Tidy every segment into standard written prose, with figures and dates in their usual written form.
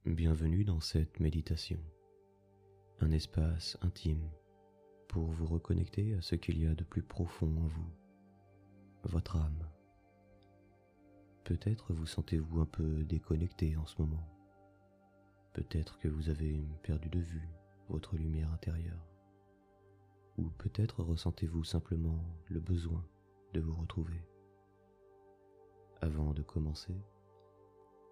Bienvenue dans cette méditation, un espace intime pour vous reconnecter à ce qu'il y a de plus profond en vous, votre âme. Peut-être vous sentez-vous un peu déconnecté en ce moment. Peut-être que vous avez perdu de vue votre lumière intérieure. Ou peut-être ressentez-vous simplement le besoin de vous retrouver. Avant de commencer,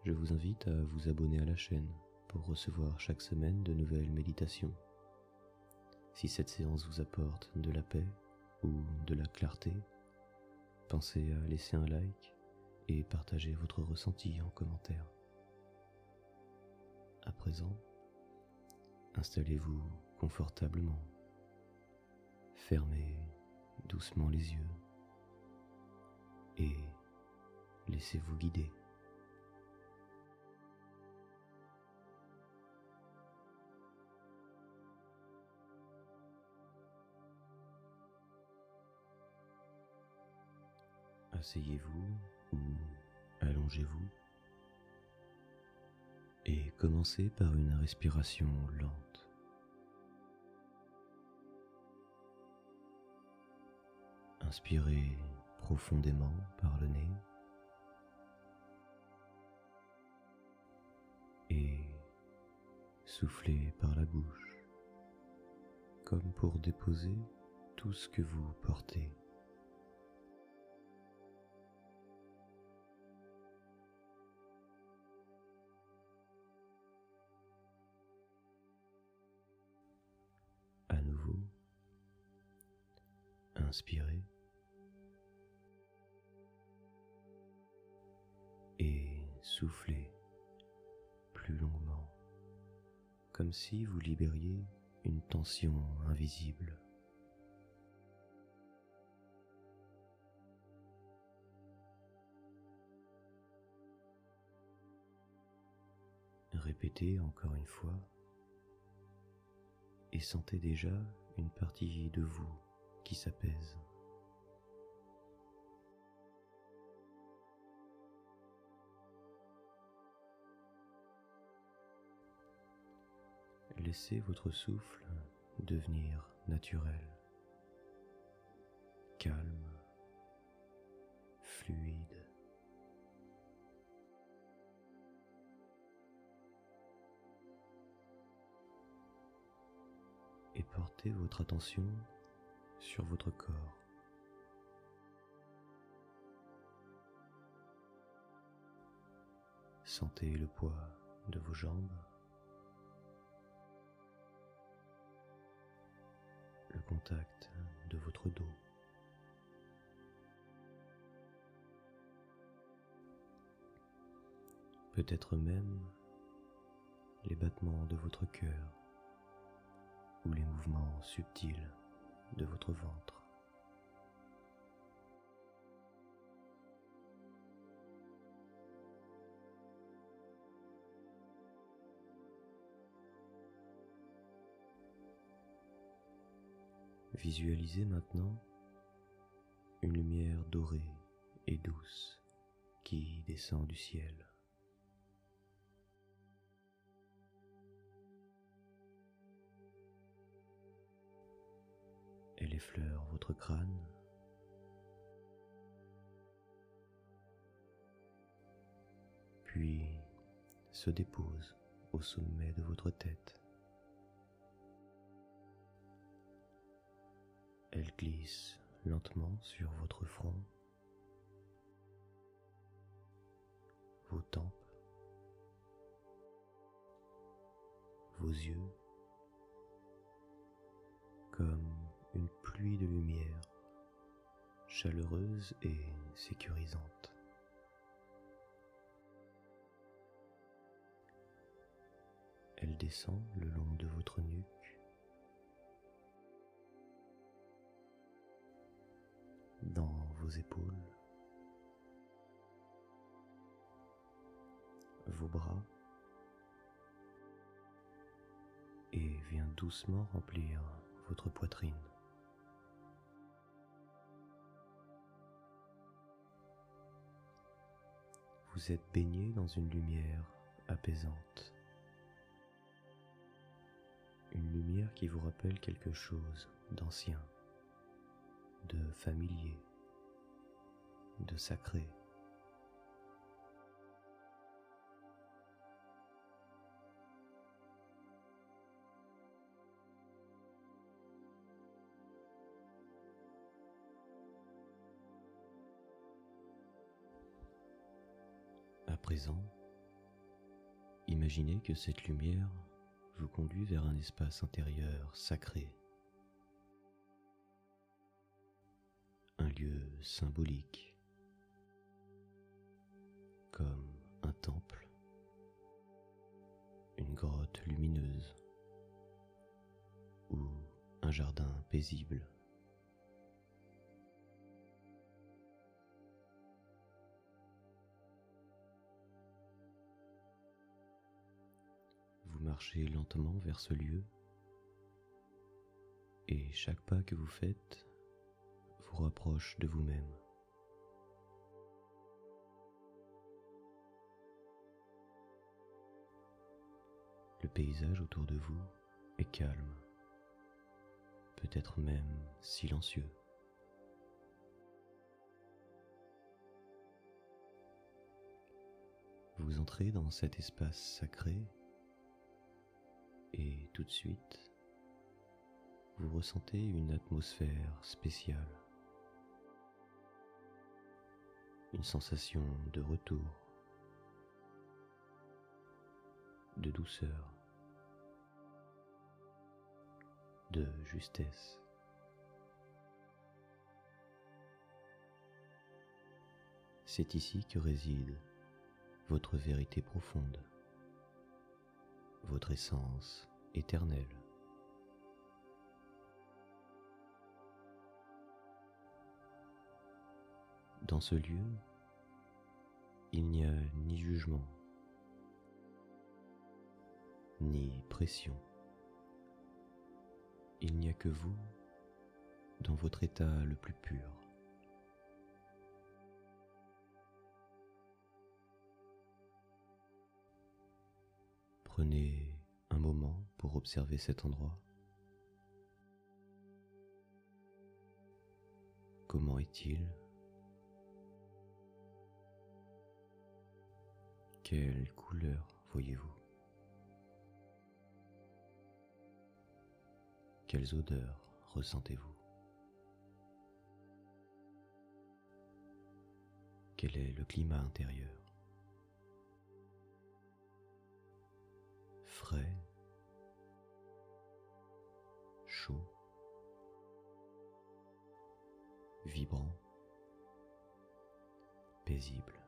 je vous invite à vous abonner à la chaîne pour recevoir chaque semaine de nouvelles méditations. Si cette séance vous apporte de la paix ou de la clarté, pensez à laisser un like et partager votre ressenti en commentaire. À présent, installez-vous confortablement, fermez doucement les yeux et laissez-vous guider. Asseyez-vous ou allongez-vous et commencez par une respiration lente. Inspirez profondément par le nez et soufflez par la bouche, comme pour déposer tout ce que vous portez. À nouveau, inspirez et soufflez plus longuement, comme si vous libériez une tension invisible. Répétez encore une fois et sentez déjà une partie de vous qui s'apaise. Laissez votre souffle devenir naturel, calme, fluide. Et portez votre attention sur votre corps. Sentez le poids de vos jambes, le contact de votre dos. Peut-être même les battements de votre cœur ou les mouvements subtils de votre ventre. Visualisez maintenant une lumière dorée et douce qui descend du ciel. Elle effleure votre crâne, puis se dépose au sommet de votre tête. Elle glisse lentement sur votre front, vos tempes, vos yeux, comme une pluie de lumière, chaleureuse et sécurisante. Elle descend le long de votre nuque, dans vos épaules, vos bras, et vient doucement remplir votre poitrine. Vous êtes baigné dans une lumière apaisante lumière qui vous rappelle quelque chose d'ancien, de familier, de sacré. À présent, imaginez que cette lumière vous conduit vers un espace intérieur sacré, un lieu symbolique, comme un temple, une grotte lumineuse ou un jardin paisible. Vous marchez lentement vers ce lieu et chaque pas que vous faites vous rapproche de vous-même. Le paysage autour de vous est calme, peut-être même silencieux. Vous entrez dans cet espace sacré et tout de suite, vous ressentez une atmosphère spéciale, une sensation de retour, de douceur, de justesse. C'est ici que réside votre vérité profonde, votre essence éternelle. Dans ce lieu, il n'y a ni jugement, ni pression. Il n'y a que vous dans votre état le plus pur. Prenez un moment pour observer cet endroit. Comment est-il? Quelle couleur voyez-vous? Quelles odeurs ressentez-vous? Quel est le climat intérieur? Frais, chaud, vibrant, paisible.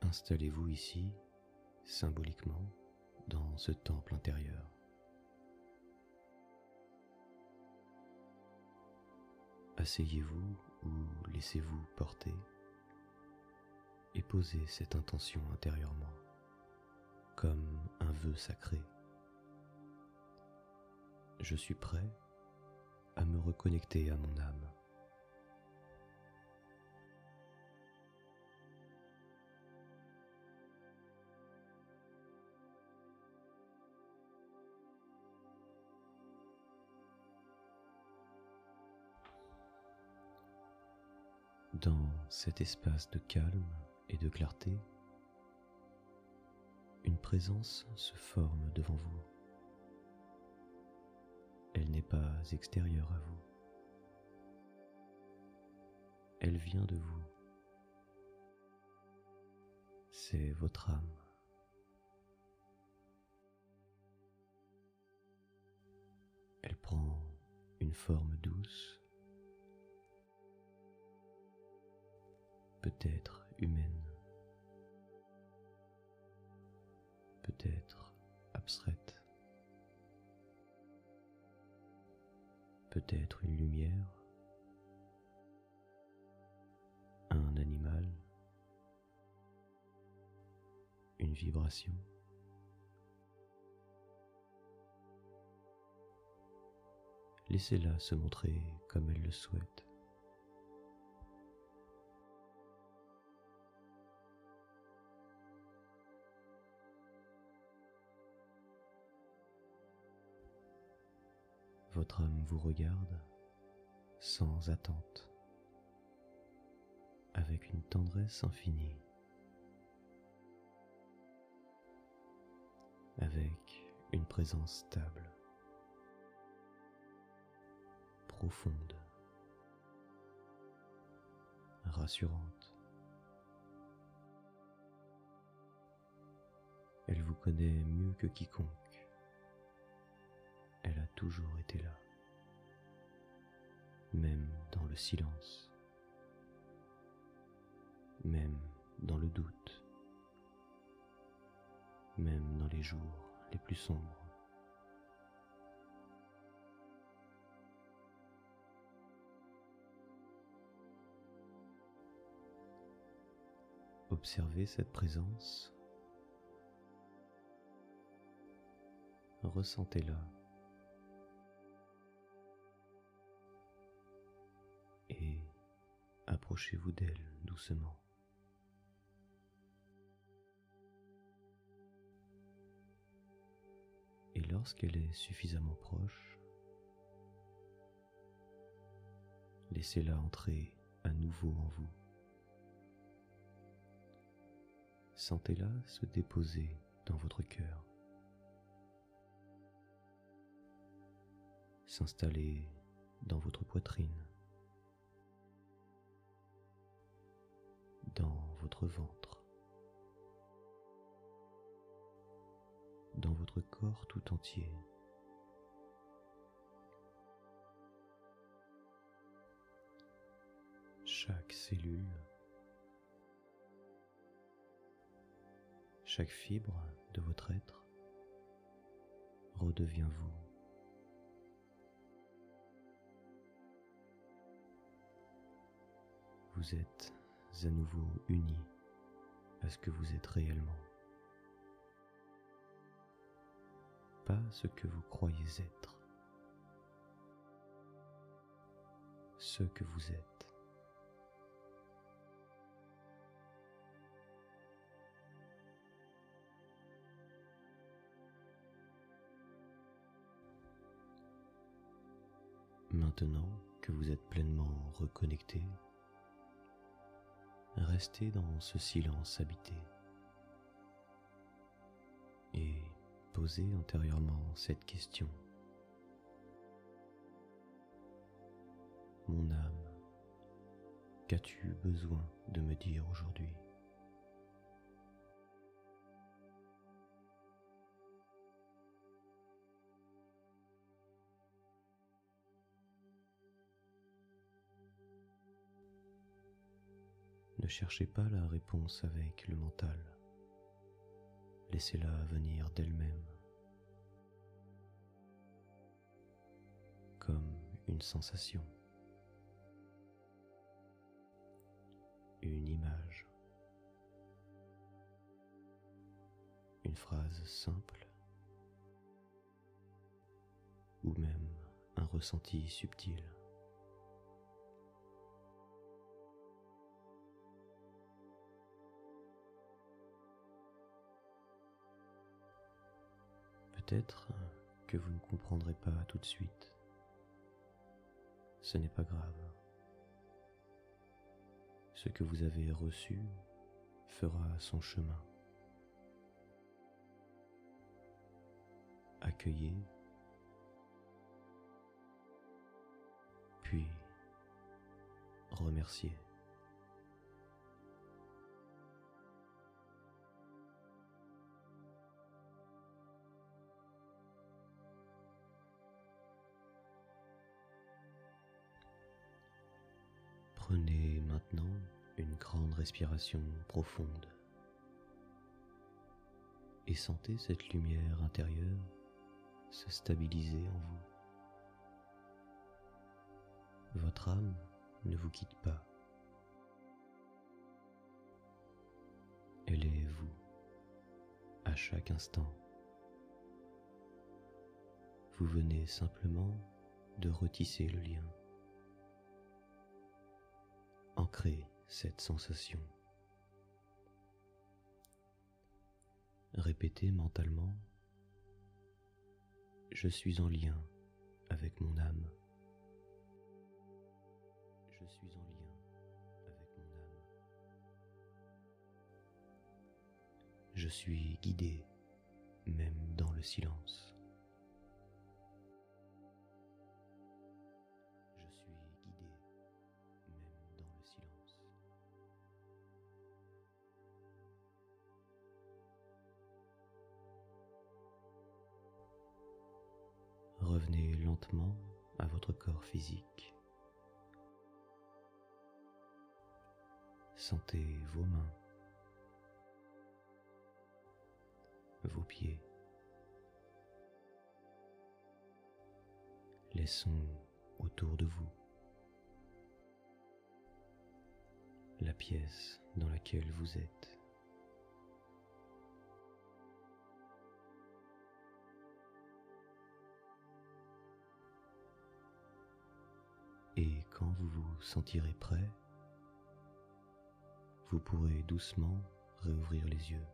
Installez-vous ici, symboliquement, dans ce temple intérieur. Asseyez-vous ou laissez-vous porter et posez cette intention intérieurement, comme un vœu sacré. Je suis prêt à me reconnecter à mon âme. Dans cet espace de calme et de clarté, une présence se forme devant vous. Elle n'est pas extérieure à vous. Elle vient de vous. C'est votre âme. Elle prend une forme douce, peut-être humaine, peut-être abstraite, peut-être une lumière, un animal, une vibration. Laissez-la se montrer comme elle le souhaite. Votre âme vous regarde sans attente, avec une tendresse infinie, avec une présence stable, profonde, rassurante. Elle vous connaît mieux que quiconque. Elle a toujours été là, même dans le silence, même dans le doute, même dans les jours les plus sombres. Observez cette présence, ressentez-la et approchez-vous d'elle doucement. Et lorsqu'elle est suffisamment proche, laissez-la entrer à nouveau en vous. Sentez-la se déposer dans votre cœur, s'installer dans votre poitrine, dans votre ventre, dans votre corps tout entier. Chaque cellule, chaque fibre de votre être redevient vous. Vous êtes à nouveau unis à ce que vous êtes réellement, pas ce que vous croyez être, ce que vous êtes. Maintenant que vous êtes pleinement reconnecté, restez dans ce silence habité et posez intérieurement cette question. Mon âme, qu'as-tu besoin de me dire aujourd'hui ? Ne cherchez pas la réponse avec le mental. Laissez-la venir d'elle-même, comme une sensation, une image, une phrase simple, ou même un ressenti subtil. Peut-être que vous ne comprendrez pas tout de suite. Ce n'est pas grave. Ce que vous avez reçu fera son chemin. Accueillez, puis remerciez. Prenez maintenant une grande respiration profonde et sentez cette lumière intérieure se stabiliser en vous. Votre âme ne vous quitte pas. Elle est vous, à chaque instant. Vous venez simplement de retisser le lien. Ancrez cette sensation. Répétez mentalement : je suis en lien avec mon âme. Je suis en lien avec mon âme. Je suis guidé, même dans le silence. Je suis guidé, même dans le silence. Revenez lentement à votre corps physique. Sentez vos mains, vos pieds, les sons autour de vous, la pièce dans laquelle vous êtes. Et quand vous vous sentirez prêt, vous pourrez doucement réouvrir les yeux.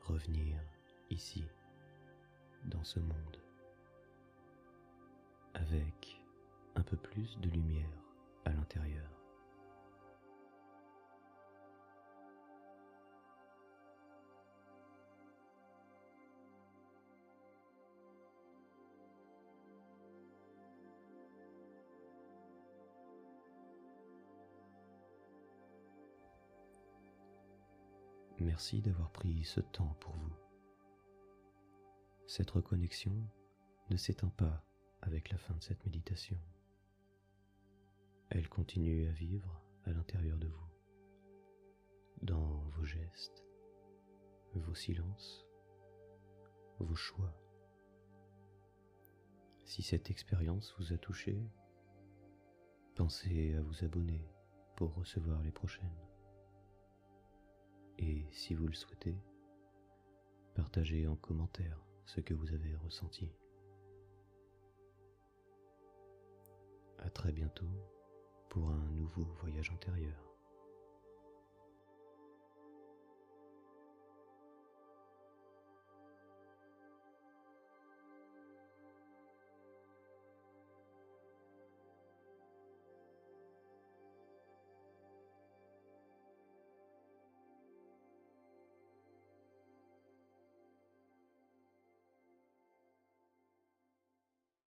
Revenir ici, dans ce monde, avec un peu plus de lumière à l'intérieur. Merci d'avoir pris ce temps pour vous. Cette reconnexion ne s'éteint pas avec la fin de cette méditation. Elle continue à vivre à l'intérieur de vous, dans vos gestes, vos silences, vos choix. Si cette expérience vous a touché, pensez à vous abonner pour recevoir les prochaines. Et si vous le souhaitez, partagez en commentaire ce que vous avez ressenti. À très bientôt pour un nouveau voyage intérieur.